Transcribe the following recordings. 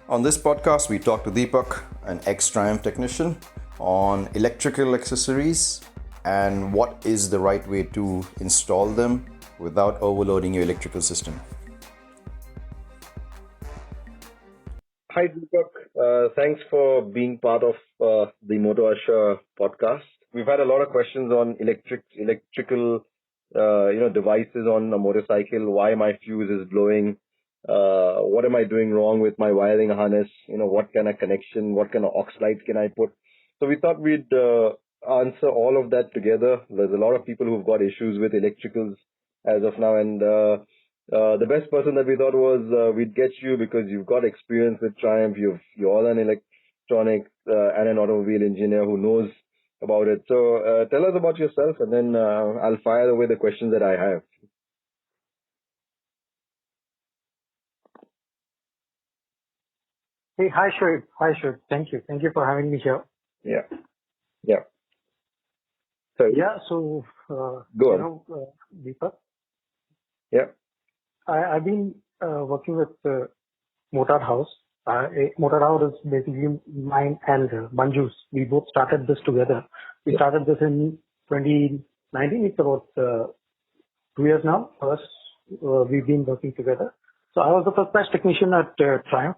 On this podcast, we talk to Deepak, an ex Triumph technician, on electrical accessories and what is the right way to install them without overloading your electrical system. Hi, Deepak. Thanks for being part of the Moto Asha podcast. We've had a lot of questions on electrical, devices on a motorcycle. Why my fuse is blowing? What am I doing wrong with my wiring harness? What kind of connection? What kind of aux light can I put? So we thought we'd answer all of that together. There's a lot of people who've got issues with electricals as of now, and the best person that we thought was we'd get you because you've got experience with Triumph. You're an electronics and an automobile engineer who knows about it. So tell us about yourself, and then I'll fire away the questions that I have. Hey, hi, Shoaib. Hi, Shoaib. Thank you. Thank you for having me here. Yeah, yeah. So Yeah, so, go on. Deepak, Yeah, I've been working with Motor House. Motor House is basically mine and Manju's. We both started this together. We started this in 2019. It's about 2 years now. First, we've been working together. So I was the first batch technician at Triumph.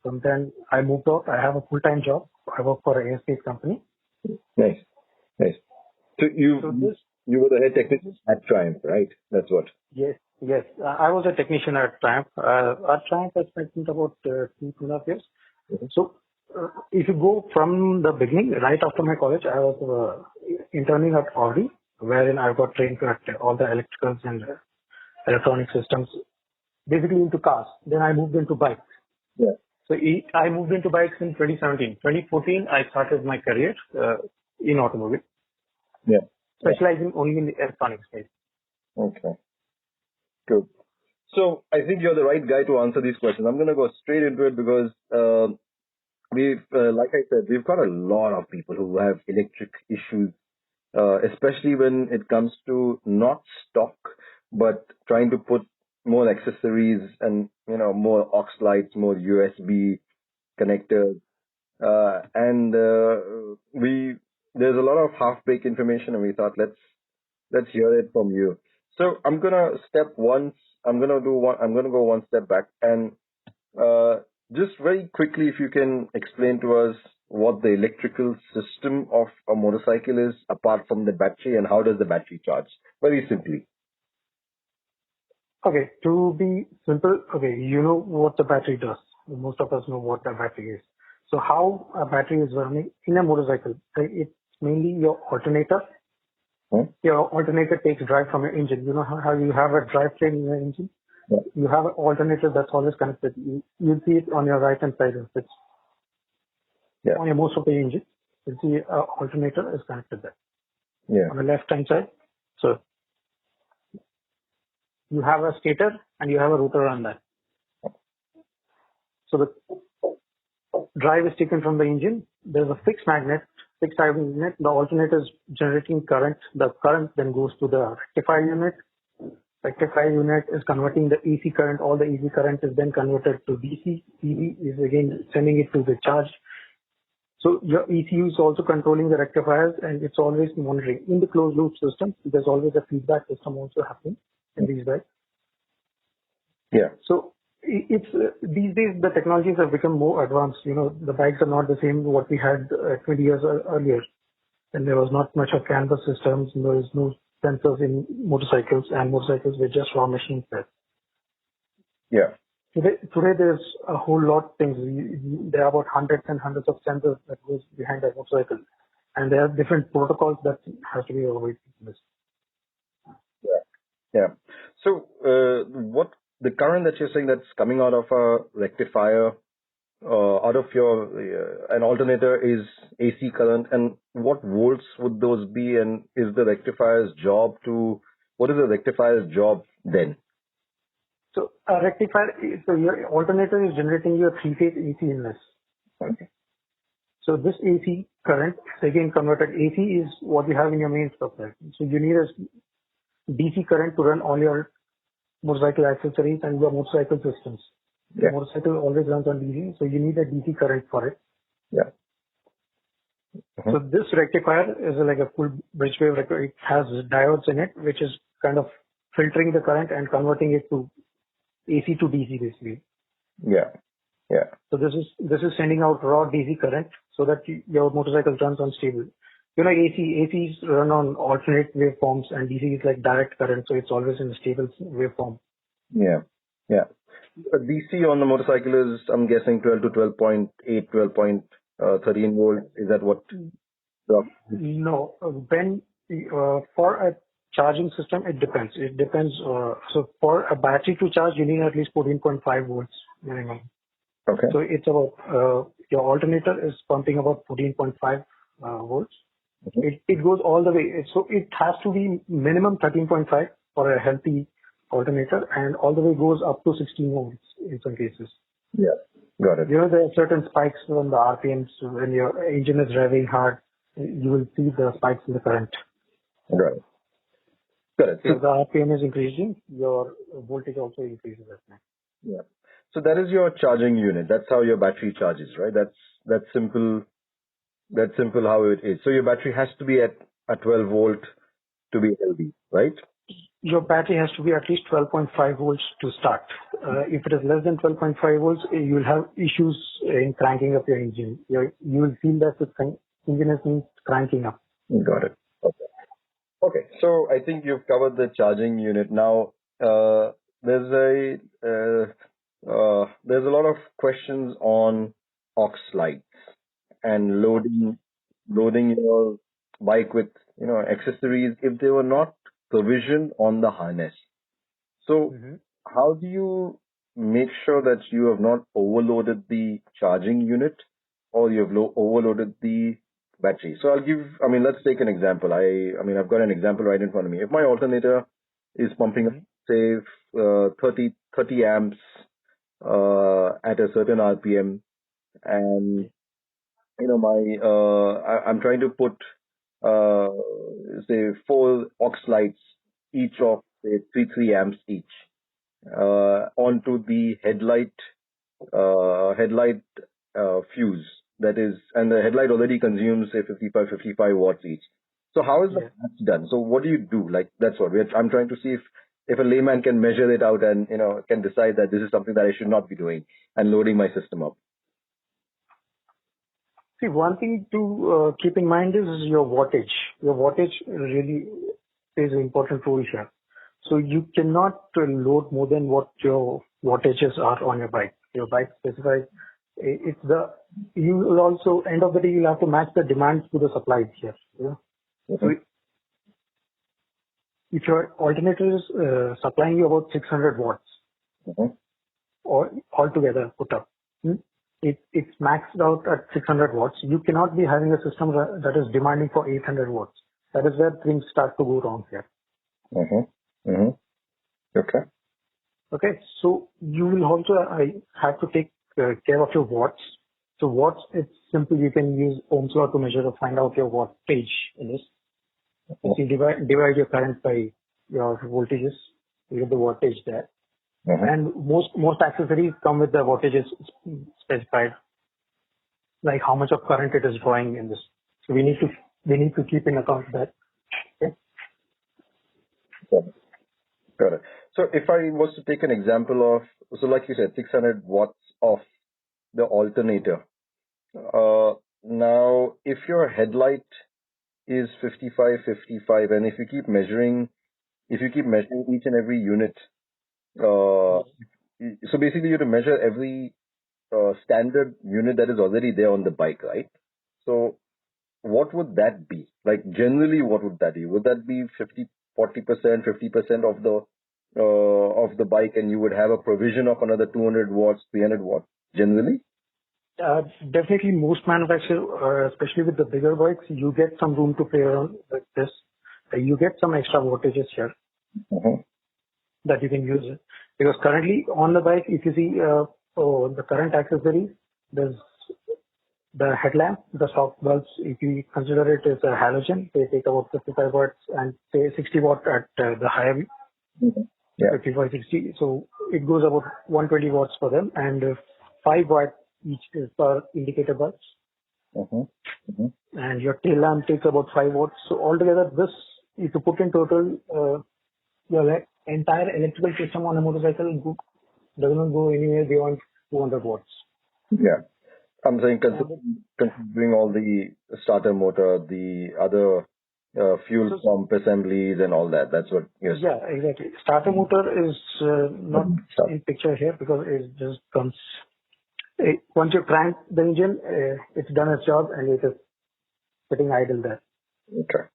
From then I moved out. I have a full-time job. I work for an aerospace company. nice, nice. So So this, you were the head technician at Triumph, right? That's what. yes, yes. I was a technician at Triumph. At Triumph, I spent about 2.5 years. Mhm. So if you go from the beginning, right after my college, I was interning at Audi, wherein I got trained at all the electricals and electronic systems, basically into cars. Then I moved into bikes. Yeah, So I moved into bikes in 2017. 2014, I started my career in automobile, yeah, yeah. specializing only in the electronic space. Okay, good. So I think you're the right guy to answer these questions. I'm going to go straight into it because like I said, we've got a lot of people who have electric issues, especially when it comes to not stock, but trying to put more accessories and, more aux lights, more USB connectors. And there's a lot of half-baked information, and we thought let's hear it from you. So I'm gonna go one step back, and uh, just very quickly, if you can explain to us what the electrical system of a motorcycle is, apart from the battery, and how does the battery charge? Very simply. Okay, to be simple, okay, you know what the battery does. Most of us know what the battery is. So how a battery is running in a motorcycle, it's mainly your alternator. Hmm? Your alternator takes drive from your engine. You know how you have a drivetrain in your engine? Yeah. You have an alternator that's always connected. You'll see it on your right hand side of it. Yeah. On your most of the engine, you'll see alternator is connected there. Yeah. On the left hand side, so you have a stator and you have a rotor on that. So the drive is taken from the engine. There's a fixed magnet, fixed magnet. The alternator is generating current. The current then goes to the rectifier unit. Rectifier unit is converting the AC current. All the AC current is then converted to DC. EV is again sending it to the charge. So your ECU is also controlling the rectifiers, and it's always monitoring. In the closed loop system, there's always a feedback system also happening in these bikes. Yeah. So it's these days the technologies have become more advanced. The bikes are not the same what we had 20 years earlier, and there was not much of canvas systems. There was no sensors in motorcycles, and motorcycles were just raw machines there. Yeah. Today there's a whole lot of things. There are about hundreds and hundreds of sensors that goes behind a motorcycle, and there are different protocols that has to be avoided. Yeah. Yeah. So, what the current that you're saying that's coming out of a rectifier, out of your an alternator is AC current, and what volts would those be? And is the rectifier's job to what is the rectifier's job then? So a rectifier, so your alternator is generating your three-phase AC inlet. Okay. So this AC current, again converted AC is what you have in your main supply. So you need a DC current to run all your motorcycle accessories and your motorcycle systems. Yeah. Motorcycle always runs on DC, so you need a DC current for it. Yeah. So this rectifier is like a full bridge wave rectifier. It has diodes in it, which is kind of filtering the current and converting it to AC to DC basically. Yeah. Yeah. So this is sending out raw DC current so that your motorcycle runs on stable. You know, ACs run on alternate waveforms and DC is like direct current, so it's always in a stable waveform. Yeah. Yeah. DC on the motorcycle is, I'm guessing, 12 to 12.8, 12.13 volt. Is that what? No, when for a charging system, it depends. It depends. So for a battery to charge, you need at least 14.5 volts minimum. Okay. So it's about your alternator is pumping about 14.5 volts. It goes all the way. So it has to be minimum 13.5 for a healthy alternator, and all the way goes up to 16 volts in some cases. Yeah, got it. You know, there are certain spikes on the RPMs when your engine is revving hard. You will see the spikes in the current. Got it. Got it. So if the RPM is increasing, your voltage also increases at night. Yeah. So that is your charging unit. That's how your battery charges, right? That's simple. That's simple how it is. So your battery has to be at a 12 volt to be healthy, right? Your battery has to be at least 12.5 volts to start. If it is less than 12.5 volts, you will have issues in cranking up your engine. You will feel that the engine is cranking up. Got it. Okay. Okay. So I think you've covered the charging unit. Now, there's a lot of questions on aux lights and loading your bike with, accessories if they were not provisioned on the harness. So how do you make sure that you have not overloaded the charging unit or you have overloaded the battery? So let's take an example. I've got an example right in front of me. If my alternator is pumping up, say, 30 amps at a certain RPM, and I'm trying to put say 4 aux lights, each of say 3 amps each, onto the headlight fuse. That is, and the headlight already consumes say 55 watts each. So how is that done? So what do you do? Like, that's what I'm trying to see if a layman can measure it out and can decide that this is something that I should not be doing and loading my system up. See, one thing to keep in mind is your wattage. Your wattage really plays an important role here. So you cannot load more than what your wattages are on your bike. Your bike specifies you will also, end of the day, you'll have to match the demands to the supplies here. So if your alternator is supplying you about 600 watts, or altogether put up, it's maxed out at 600 watts. You cannot be having a system that is demanding for 800 watts. That is where things start to go wrong here. Okay. So you will also have to take care of your watts. So watts, it's simple. You can use Ohm's law to measure to find out your wattage in this. If you divide your current by your voltages, you get the wattage there. And most accessories come with the wattages specified, like how much of current it is drawing in this. So we need to keep in account that. Okay. Got it. So if I was to take an example of, so like you said, 600 watts of the alternator. Now, if your headlight is 55, and if you keep measuring each and every unit, so basically you have to measure every standard unit that is already there on the bike, right? So what would that be? Like, generally, what would that be? Would that be 40%, 50% of the bike, and you would have a provision of another 200 watts, 300 watts, generally? Definitely, most manufacturers, especially with the bigger bikes, you get some room to play around with this. You get some extra wattages here that you can use it. Because currently on the bike, if you see the current accessories, there's the headlamp, the soft bulbs. If you consider it as a halogen, they take about 55 watts and say 60 watt at the higher view. Yeah. 55, 60. So it goes about 120 watts for them, and 5 watt each is per indicator bulbs. And your tail lamp takes about 5 watts. So altogether, this, if you put in total, your entire electrical system on a motorcycle does not go anywhere beyond 200 watts. Yeah. I'm saying considering all the starter motor, the other fuel pump assemblies and all that. That's what you're saying. Yeah, exactly. Starter motor is not in picture here because it just comes. Once you crank the engine, it's done its job and it is sitting idle there. Okay.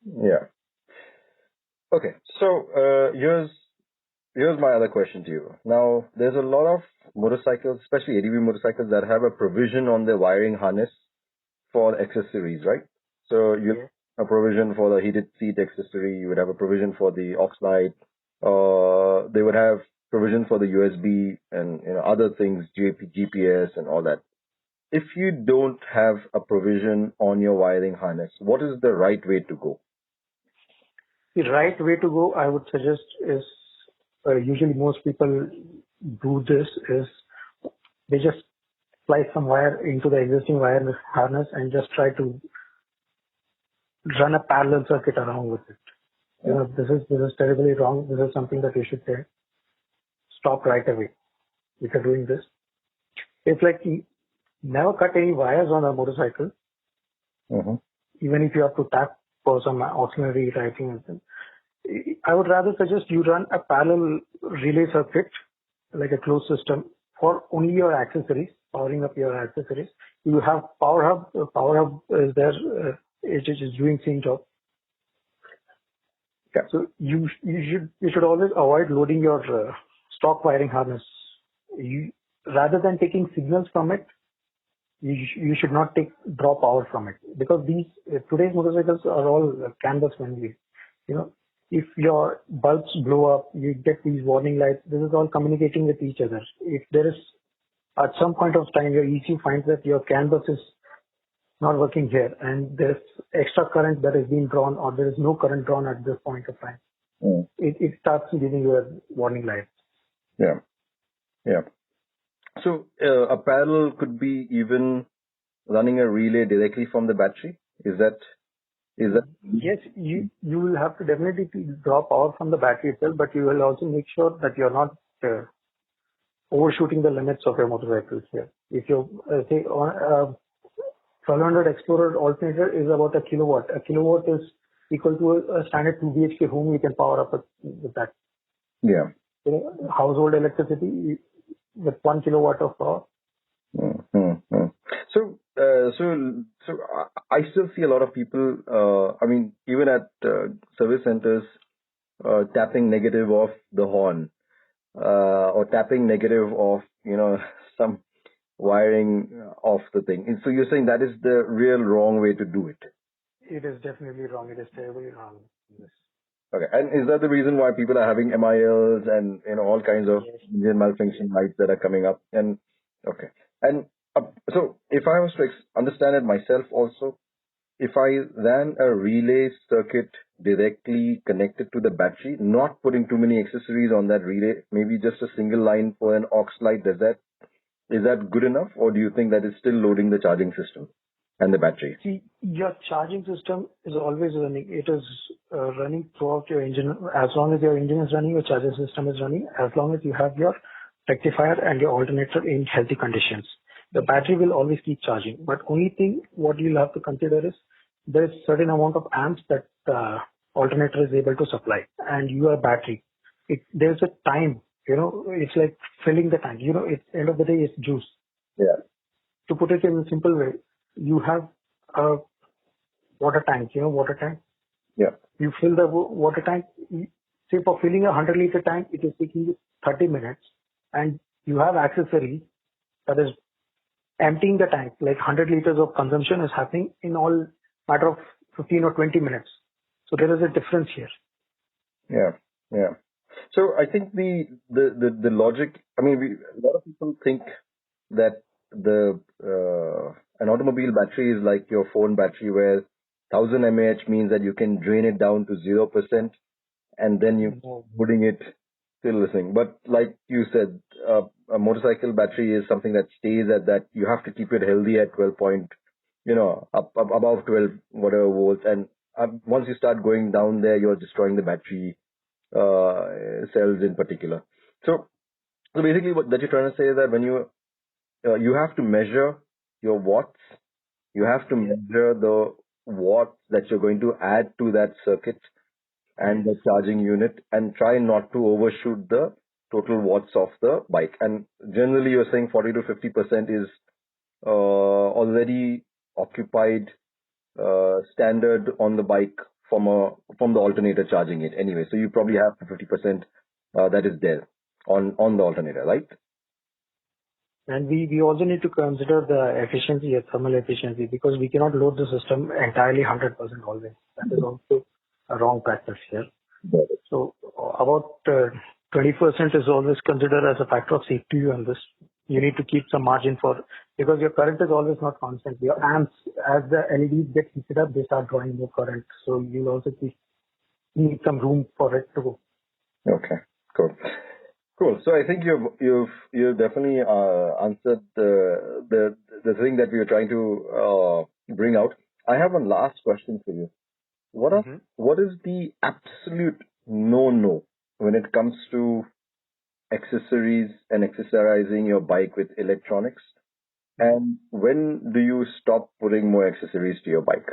Yeah. Okay. So here's my other question to you. Now, there's a lot of motorcycles, especially ADV motorcycles, that have a provision on the wiring harness for accessories, right? So you have a provision for the heated seat accessory. You would have a provision for the aux light. They would have provision for the USB and other things, GPS and all that. If you don't have a provision on your wiring harness, what is the right way to go? The right way to go, I would suggest, is usually most people do this is they just splice some wire into the existing wire harness and just try to run a parallel circuit around with it. This is terribly wrong. This is something that you should stop right away if you're doing this. It's like never cut any wires on a motorcycle, even if you have to tap for some auxiliary writing. I would rather suggest you run a parallel relay circuit, like a closed system, for only your accessories, powering up your accessories. You have power hub. Power hub is there. It is doing same job. Yeah. So you should always avoid loading your stock wiring harness. Rather than taking signals from it, you should not draw power from it, because today's motorcycles are all canvas friendly. If your bulbs blow up, you get these warning lights. This is all communicating with each other. If there is, at some point of time, your ECU finds that your canvas is not working here and there's extra current that is being drawn, or there is no current drawn at this point of time, it starts giving you a warning light. Yeah. Yeah. So a parallel could be even running a relay directly from the battery. Is that? Yes, you will have to definitely draw power from the battery itself, but you will also make sure that you're not overshooting the limits of your motorcycles here. If you say 1200 Explorer alternator is about a kilowatt. A kilowatt is equal to a standard 2 BHK home you can power up with that. Yeah. Household electricity with 1 kilowatt of power. So I still see a lot of people, even at service centers, tapping negative off the horn, or tapping negative off, some wiring off the thing. And so you're saying that is the real wrong way to do it? It is definitely wrong. It is terribly wrong. Yes. Okay. And is that the reason why people are having MILs and, all kinds of engine malfunction lights that are coming up? And, okay. And so if I was to understand it myself also, if I ran a relay circuit directly connected to the battery, not putting too many accessories on that relay, maybe just a single line for an aux light, is that good enough, or do you think that is still loading the charging system and the battery? See, your charging system is always running. It is running throughout your engine. As long as your engine is running, your charging system is running. As long as you have your rectifier and your alternator in healthy conditions, the battery will always keep charging. But only thing what you'll have to consider is there is certain amount of amps that alternator is able to supply, and your battery, there's a time. It's like filling the tank. At the end of the day, it's juice. Yeah. To put it in a simple way, you have a water tank. Water tank. Yeah. You fill the water tank. Say for filling a 100-liter tank, it is taking you 30 minutes, and you have accessory that is emptying the tank. Like 100 liters of consumption is happening in all matter of 15 or 20 minutes. So there is a difference here. Yeah. Yeah. So I think the logic, a lot of people think that an automobile battery is like your phone battery, where 1000 mAh means that you can drain it down to 0%, and then you're putting it Still listening. But like you said, a motorcycle battery is something that stays at that. You have to keep it healthy at 12 point, up above 12 whatever volts. And once you start going down there, you're destroying the battery cells in particular. So basically, what that you're trying to say is that when you have to measure your watts, you have to measure the watts that you're going to add to that circuit and the charging unit, and try not to overshoot the total watts of the bike. And generally, you're saying 40 to 50% is already occupied standard on the bike from the alternator charging it anyway. So you probably have 50% that is there on the alternator, right? And we also need to consider the efficiency, thermal efficiency, because we cannot load the system entirely 100% always. That is also a wrong practice here. So about 20% is always considered as a factor of safety on this. You need to keep some margin because your current is always not constant. Your amps, as the LEDs get heated up, they start drawing more current. So you'll also need some room for it to go. Okay, cool. So I think you've definitely answered the thing that we were trying to bring out. I have one last question for you. What is the absolute no when it comes to accessories and accessorizing your bike with electronics? And when do you stop putting more accessories to your bike?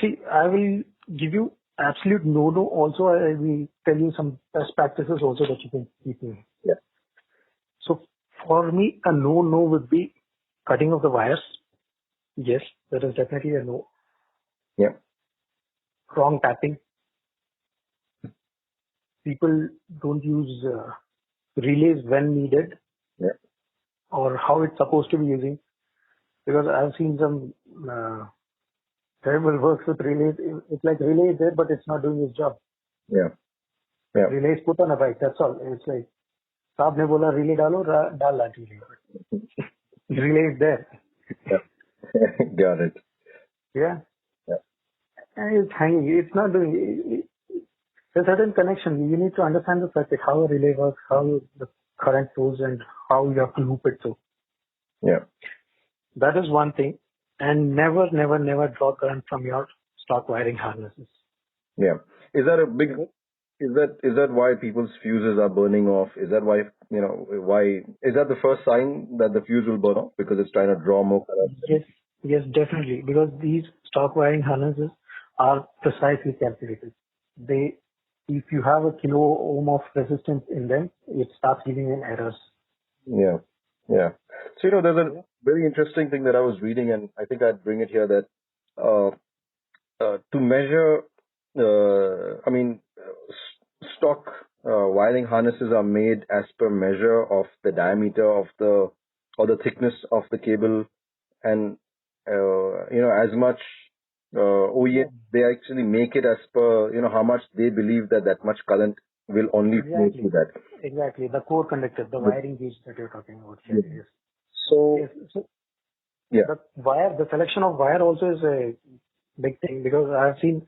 See, I will give you absolute no. Also, I will tell you some best practices also that you can keep in. Yeah. So for me, a no would be cutting of the wires. Yes, that is definitely a no. Yeah. Wrong tapping. People don't use relays when needed. Yeah. Or how it's supposed to be using. Because I've seen some terrible works with relays. It's like relay is there, but it's not doing its job. Yeah. Relay is put on a bike. That's all. It's like, साहब ने बोला relay डालो, डाला relay. Relay is there. Yeah. Got it. Yeah. Yeah. And it's hanging. It's not doing. There's a certain connection. You need to understand the circuit, how a relay works, how the current flows, and how you have to loop it through. Yeah. That is one thing. And never draw current from your stock wiring harnesses. Yeah. Is that why people's fuses are burning off? Is that why, is that the first sign that the fuse will burn off because it's trying to draw more current? Yes, definitely. Because these stock wiring harnesses are precisely calculated. If you have a kilo ohm of resistance in them, it starts giving in errors. Yeah. Yeah. So, there's a very interesting thing that I was reading, and I think I'd bring it here, that to measure, stock wiring harnesses are made as per measure of the diameter of or the thickness of the cable, and as much OEM, they actually make it as per how much they believe that much current will only flow through that. Exactly, the core conductor, the wiring gauge that you're talking about here. Yeah. Yes. So yeah, the selection of wire also is a big thing, because I've seen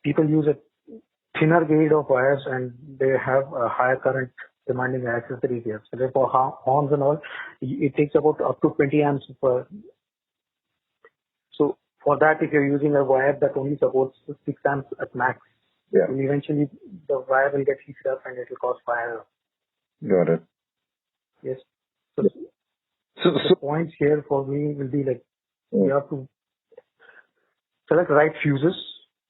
people use a thinner grade of wires and they have a higher current demanding accessories here. So therefore, horns and all, it takes about up to 20 amps per. So for that, if you're using a wire that only supports 6 amps at max, eventually the wire will get heated up and it will cause fire. Got it. Yes. So the points here for me will be like, you have to select right fuses,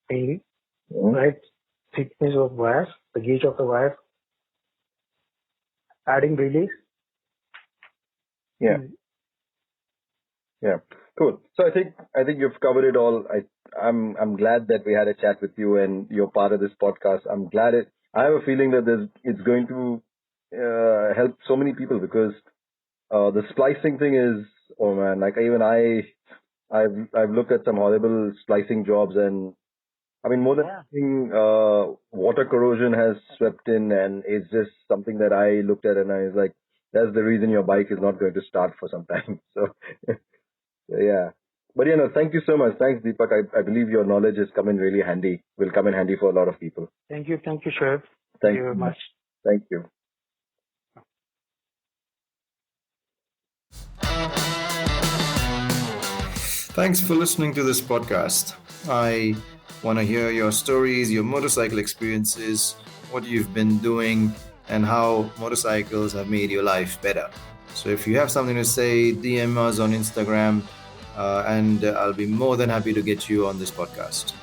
mainly, right thickness of wires, the gauge of the wire, adding relays. Yeah. Yeah. Cool. So I think you've covered it all. I'm glad that we had a chat with you and you're part of this podcast. I'm glad I have a feeling that it's going to help so many people, because the splicing thing is, oh man, like even I've looked at some horrible splicing jobs, and I mean, more than anything, water corrosion has swept in, and it's just something that I looked at and I was like, that's the reason your bike is not going to start for some time. So yeah. But thank you so much. Thanks, Deepak. I believe your knowledge has come in really handy. Will come in handy for a lot of people. Thank you, Shoaib. Thank you very much. Thank you. Thanks for listening to this podcast. I want to hear your stories, your motorcycle experiences, what you've been doing, and how motorcycles have made your life better. So if you have something to say, DM us on Instagram, and I'll be more than happy to get you on this podcast.